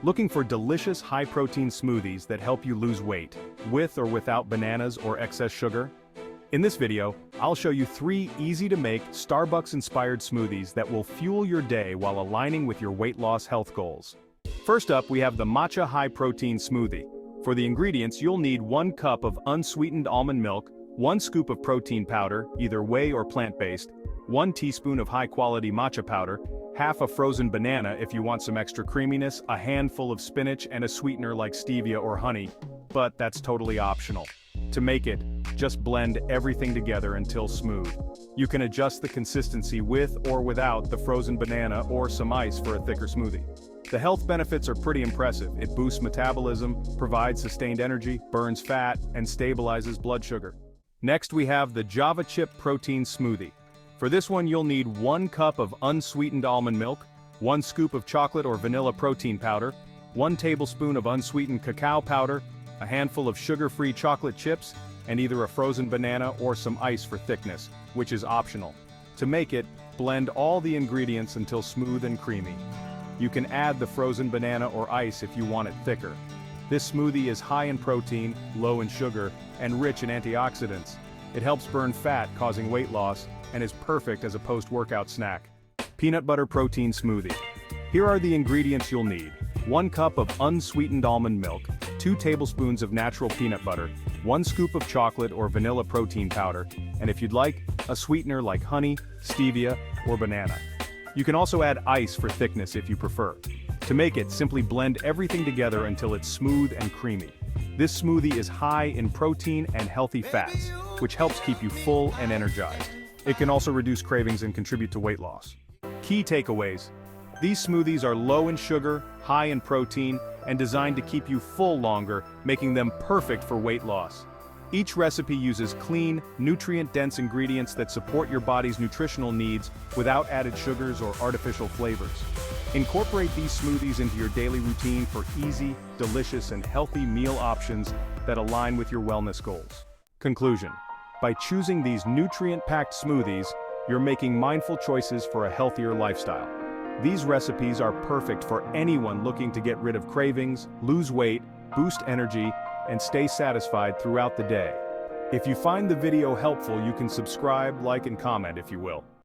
Looking for delicious high-protein smoothies that help you lose weight, with or without bananas or excess sugar? In this video, I'll show you 3 easy-to-make, Starbucks-inspired smoothies that will fuel your day while aligning with your weight loss health goals. First up, we have the Matcha High Protein Smoothie. For the ingredients, you'll need 1 cup of unsweetened almond milk, 1 scoop of protein powder, either whey or plant-based, 1 teaspoon of high-quality matcha powder, half a frozen banana if you want some extra creaminess, a handful of spinach, and a sweetener like stevia or honey, but that's totally optional. To make it, just blend everything together until smooth. You can adjust the consistency with or without the frozen banana or some ice for a thicker smoothie. The health benefits are pretty impressive. It boosts metabolism, provides sustained energy, burns fat, and stabilizes blood sugar. Next we have the Java Chip Protein Smoothie. For this one you'll need 1 cup of unsweetened almond milk, 1 scoop of chocolate or vanilla protein powder, 1 tablespoon of unsweetened cacao powder, a handful of sugar-free chocolate chips, and either a frozen banana or some ice for thickness, which is optional. To make it, blend all the ingredients until smooth and creamy. You can add the frozen banana or ice if you want it thicker. This smoothie is high in protein, low in sugar, and rich in antioxidants. It helps burn fat, causing weight loss, and is perfect as a post-workout snack. Peanut Butter Protein Smoothie. Here are the ingredients you'll need. 1 cup of unsweetened almond milk, 2 tablespoons of natural peanut butter, 1 scoop of chocolate or vanilla protein powder, and if you'd like, a sweetener like honey, stevia, or banana. You can also add ice for thickness if you prefer. To make it, simply blend everything together until it's smooth and creamy. This smoothie is high in protein and healthy fats, which helps keep you full and energized. It can also reduce cravings and contribute to weight loss. Key takeaways. These smoothies are low in sugar, high in protein, and designed to keep you full longer, making them perfect for weight loss. Each recipe uses clean, nutrient-dense ingredients that support your body's nutritional needs without added sugars or artificial flavors. Incorporate these smoothies into your daily routine for easy, delicious, and healthy meal options that align with your wellness goals. Conclusion. By choosing these nutrient-packed smoothies, you're making mindful choices for a healthier lifestyle. These recipes are perfect for anyone looking to get rid of cravings, lose weight, boost energy, and stay satisfied throughout the day. If you find the video helpful, you can subscribe, like, and comment if you will.